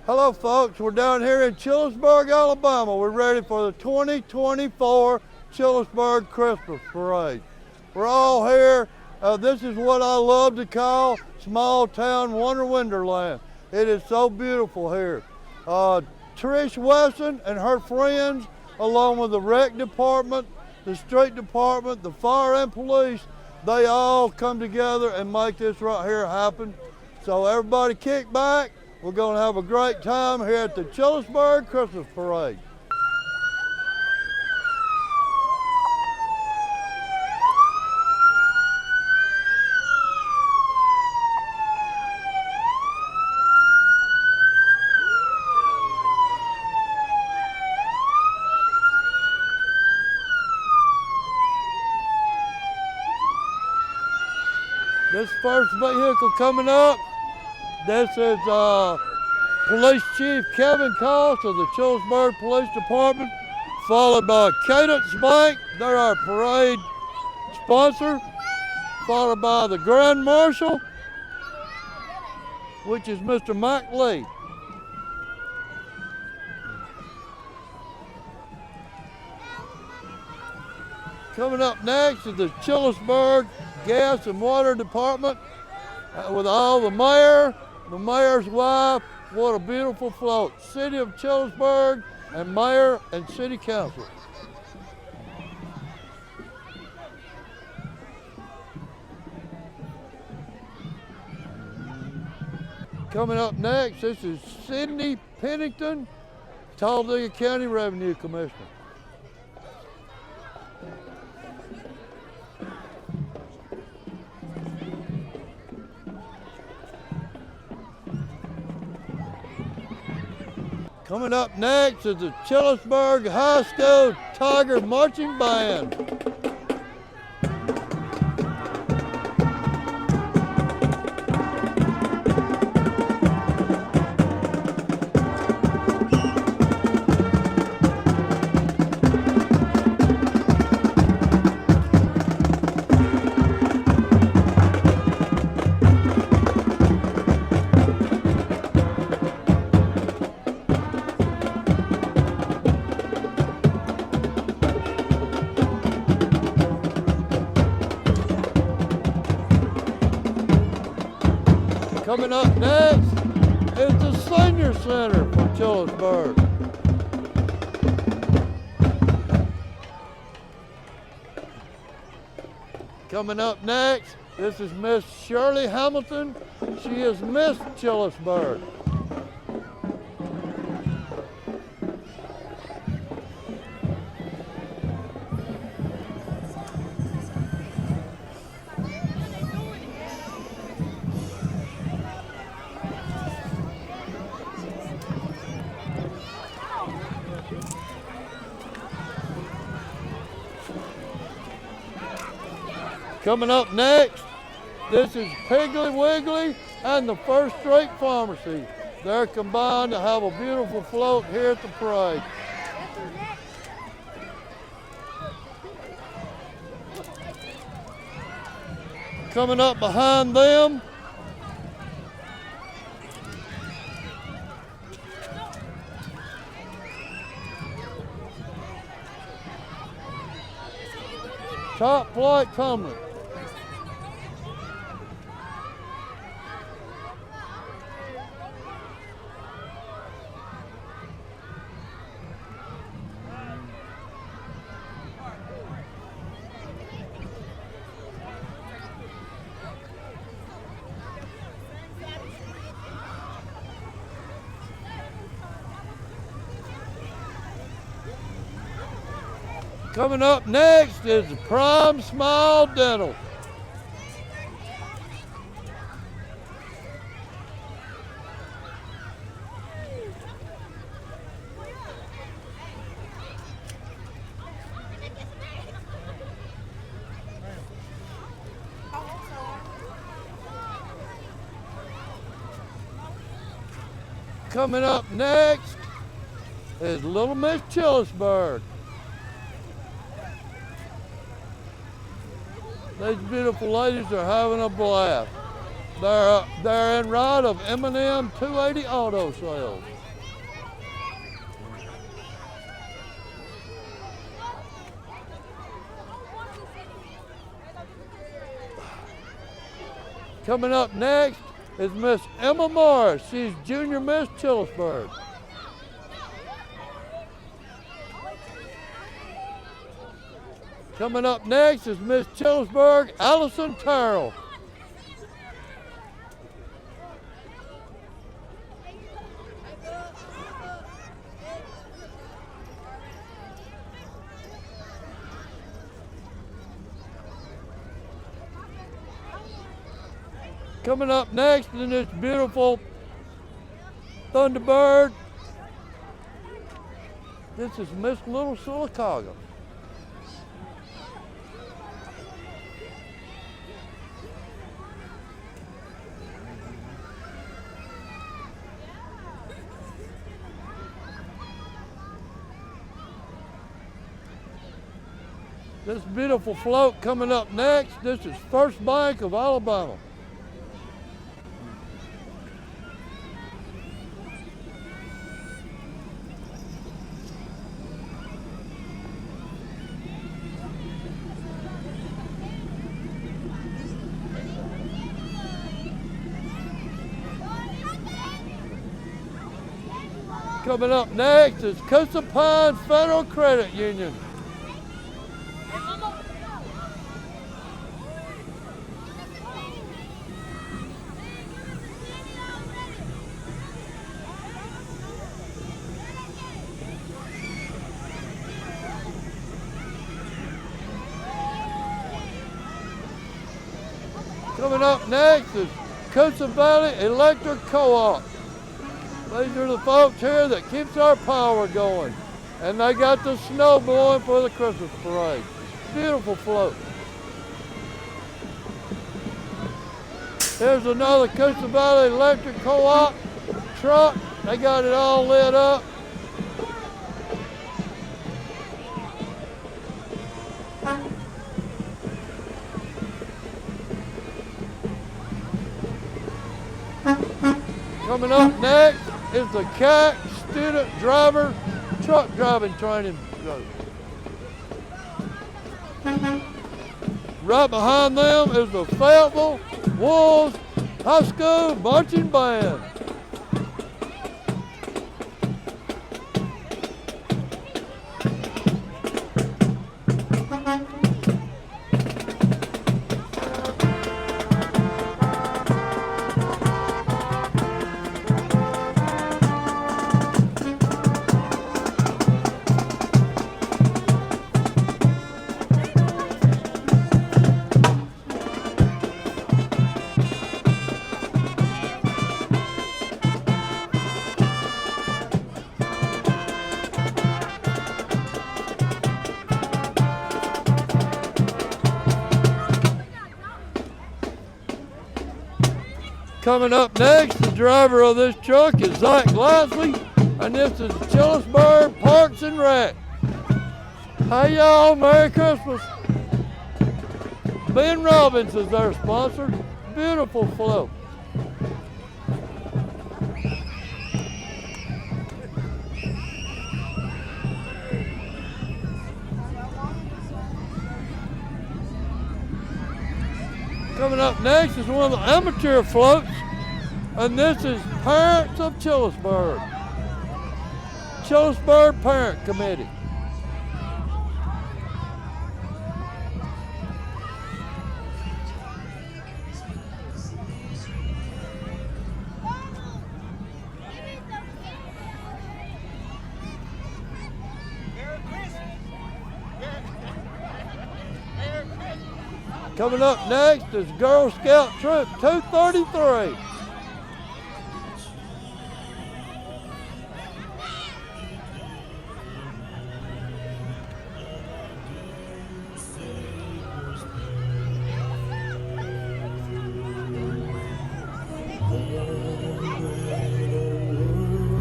Hello folks, we're down here in Childersburg, Alabama. We're ready for the 2024 Childersburg Christmas Parade. We're all here. This is what I love to call small town wonderland. It is so beautiful here. Trish Wesson and her friends, along with the rec department, the street department, the fire and police, they all come together and make this right here happen. So everybody kick back. We're going to have a great time here at the Childersburg Christmas Parade. This first vehicle coming up, this is Police Chief Kevin Cost of the Childersburg Police Department, followed by Cadence Bank, they're our parade sponsor, followed by the Grand Marshal, which is Mr. Mike Lee. Coming up next is the Childersburg Gas and Water Department with all the mayor, the mayor's wife. What a beautiful float. City of Childersburg and mayor and city council. Coming up next, this is Sidney Pennington, Talladega County Revenue Commissioner. Coming up next is the Childersburg High School Tiger Marching Band. Coming up next is the Senior Center for Childersburg. Coming up next, this is Miss Shirley Hamilton. She is Miss Childersburg. Coming up next, this is Piggly Wiggly and the First Street Pharmacy. They're combined to have a beautiful float here at the parade. Coming up behind them, Top Flight Tumbling. Coming up next is the Prime Smile Dental. Coming up next is Little Miss Childersburg. These beautiful ladies are having a blast. They're in right of M&M 280 Auto Sales. Coming up next is Miss Emma Morris. She's Junior Miss Childersburg. Coming up next is Miss Childersburg, Allison Terrell. Coming up next in this beautiful Thunderbird, this is Miss Little Silicaga. This beautiful float coming up next, this is First Bank of Alabama. Coming up next is Coosa Pines Federal Credit Union. Coming up next is Coosa Valley Electric Co-op. These are the folks here that keeps our power going. And they got the snow blowing for the Christmas parade. Beautiful float. Here's another Coosa Valley Electric Co-op truck. They got it all lit up. Coming up next is the CAC Student Driver Truck Driving Training Group. Right behind them is the Fayetteville Wolves High School Marching Band. Coming up next, the driver of this truck is Zach Glasley, and this is Childersburg Parks and Rec. Hey y'all, Merry Christmas. Ben Robbins is their sponsor. Beautiful float. Coming up next is one of the amateur floats, and this is Parents of Childersburg. Childersburg Parent Committee. Coming up next is Girl Scout Troop 233.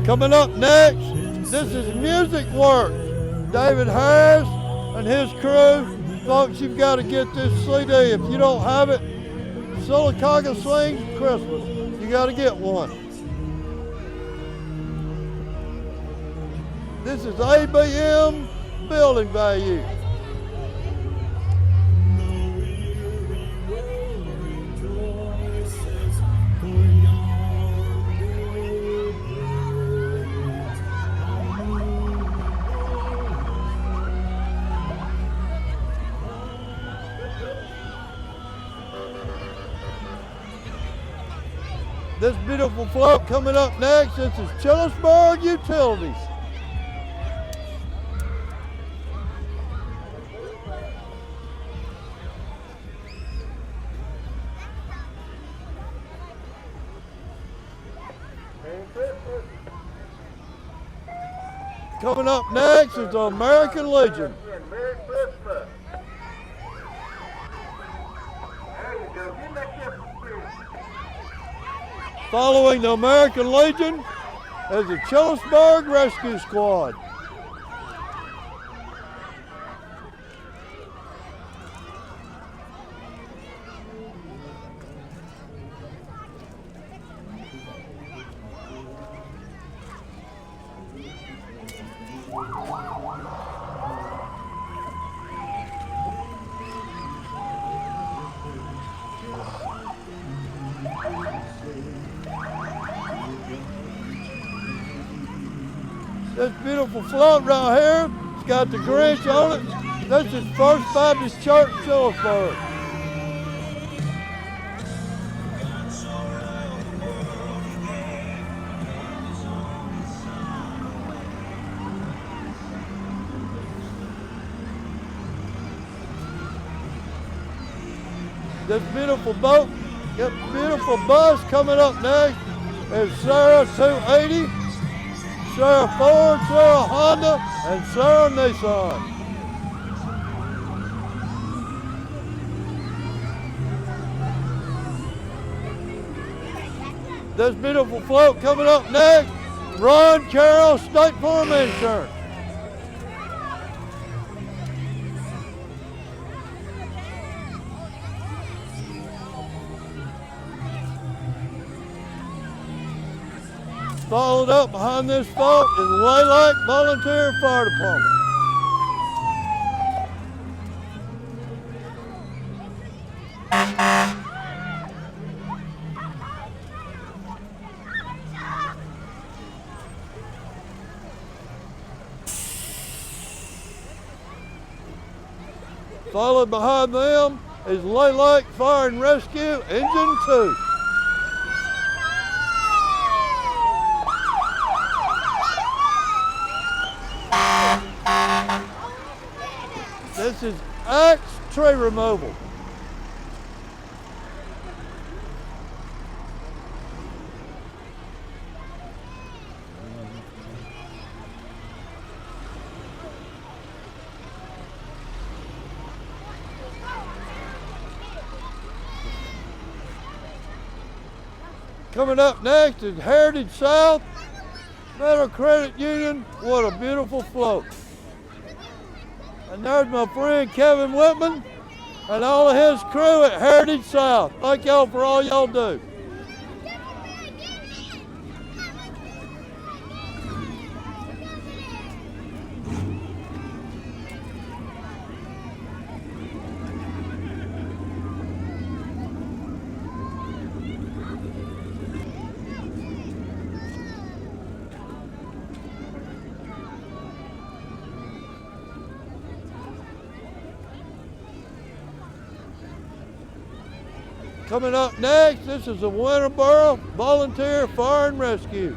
Coming up next, this is Music Works. David Harris and his crew. Folks, you've got to get this CD. If you don't have it, Silicaca Slings Christmas. You got to get one. This is ABM building value. This beautiful float coming up next, this is Childersburg Utilities. Coming up next is the American Legion. Merry Christmas. There you go. Give that gift for free. Following the American Legion is the Childersburg Rescue Squad. This beautiful float right here, it's got the Grinch on it. This is First Baptist Church, Childersburg. This beautiful boat, this beautiful bus coming up next is Sarah 280. Sarah Ford, Sarah Honda, and Sarah Nissan. This beautiful float coming up next, Ron Carroll, State Farm Insurance. Followed up behind this boat is Lilac Volunteer Fire Department. Followed behind them is Lilac Fire and Rescue Engine 2. This is Axe Tree Removal. Coming up next is Heritage South Federal Credit Union. What a beautiful float. And there's my friend Kevin Whitman and all of his crew at Heritage South. Thank y'all for all y'all do. Coming up next, this is the Winterboro Volunteer Fire and Rescue.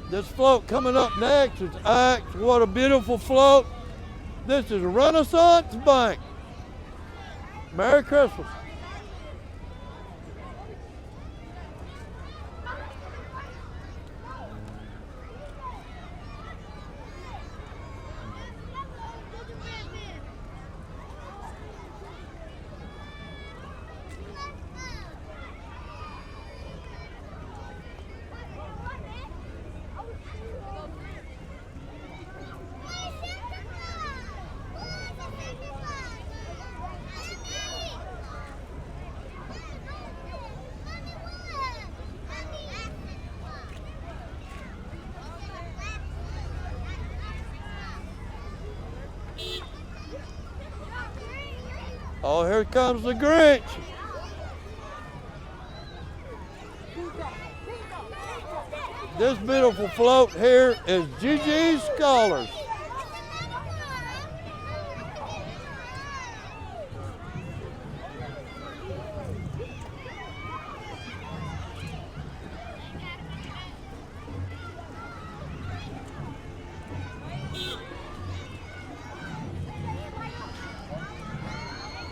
This float coming up next is Axe. What a beautiful float. This is Renaissance Bank. Merry Christmas. Oh, here comes the Grinch. This beautiful float here is Gigi's Scholars.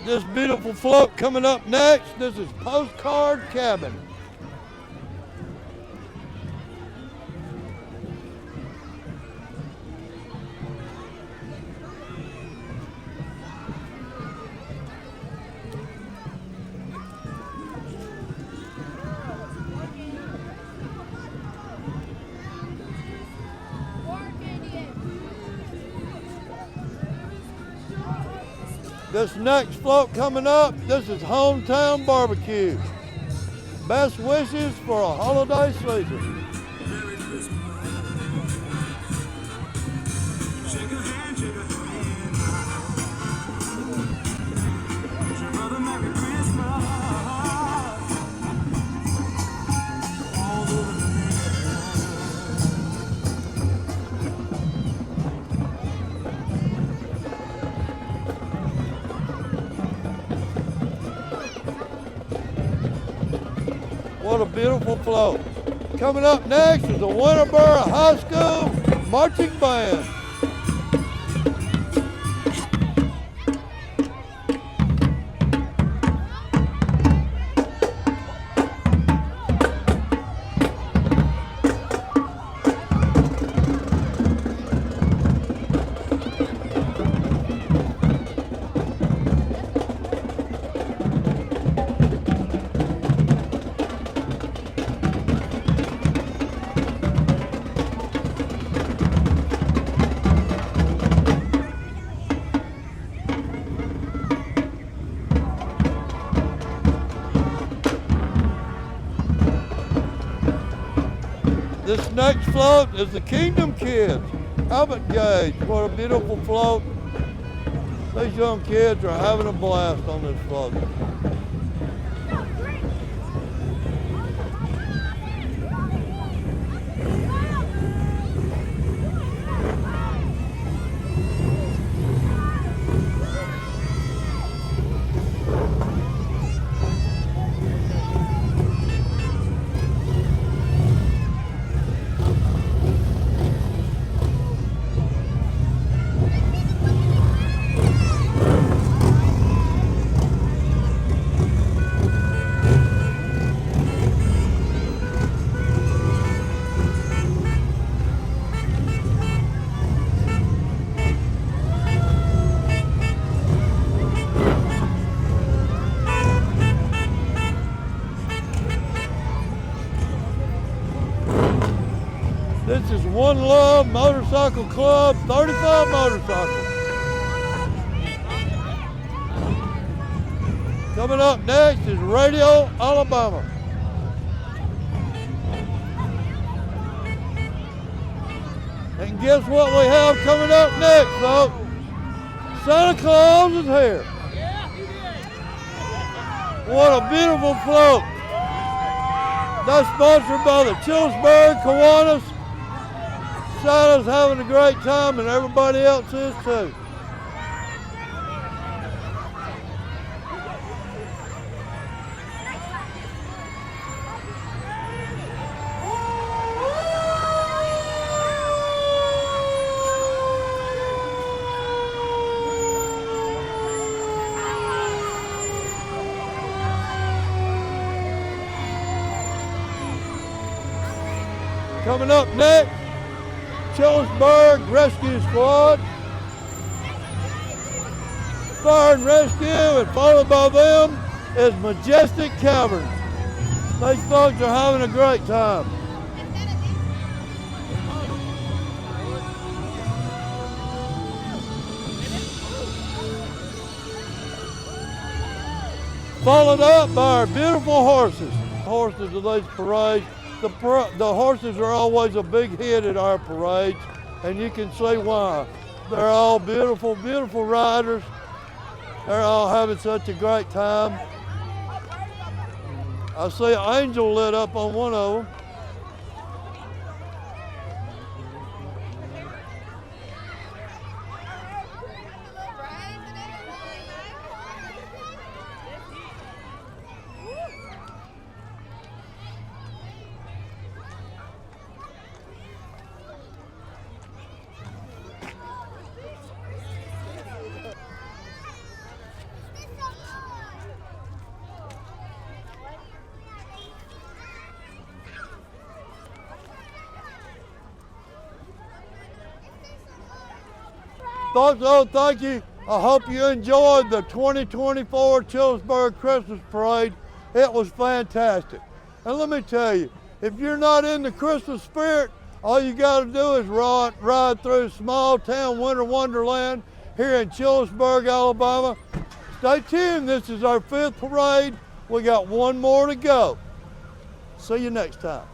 This beautiful float coming up next, this is Postcard Cabin. This next float coming up, this is Hometown Barbecue. Best wishes for a holiday season. What a beautiful float. Coming up next is the Winterboro High School Marching Band. This next float is the Kingdom Kids. Albert Gage, what a beautiful float. These young kids are having a blast on this float. This is One Love Motorcycle Club, 35 motorcycles. Coming up next is Radio Alabama. And guess what we have coming up next, folks? Santa Claus is here. What a beautiful float. That's sponsored by the Childersburg Kiwanis. Santa's having a great time and everybody else is too. Coming up next, Childersburg Rescue Squad. Fire and Rescue, and followed by them is Majestic Caverns. These folks are having a great time. Followed up by our beautiful horses. Horses of these parades. The horses are always a big hit at our parades, and you can see why. They're all beautiful, beautiful riders. They're all having such a great time. I see an angel lit up on one of them. Folks, oh, thank you. I hope you enjoyed the 2024 Childersburg Christmas Parade. It was fantastic. And let me tell you, if you're not in the Christmas spirit, all you got to do is ride through small town winter wonderland here in Childersburg, Alabama. Stay tuned. This is our 5th parade. We got one more to go. See you next time.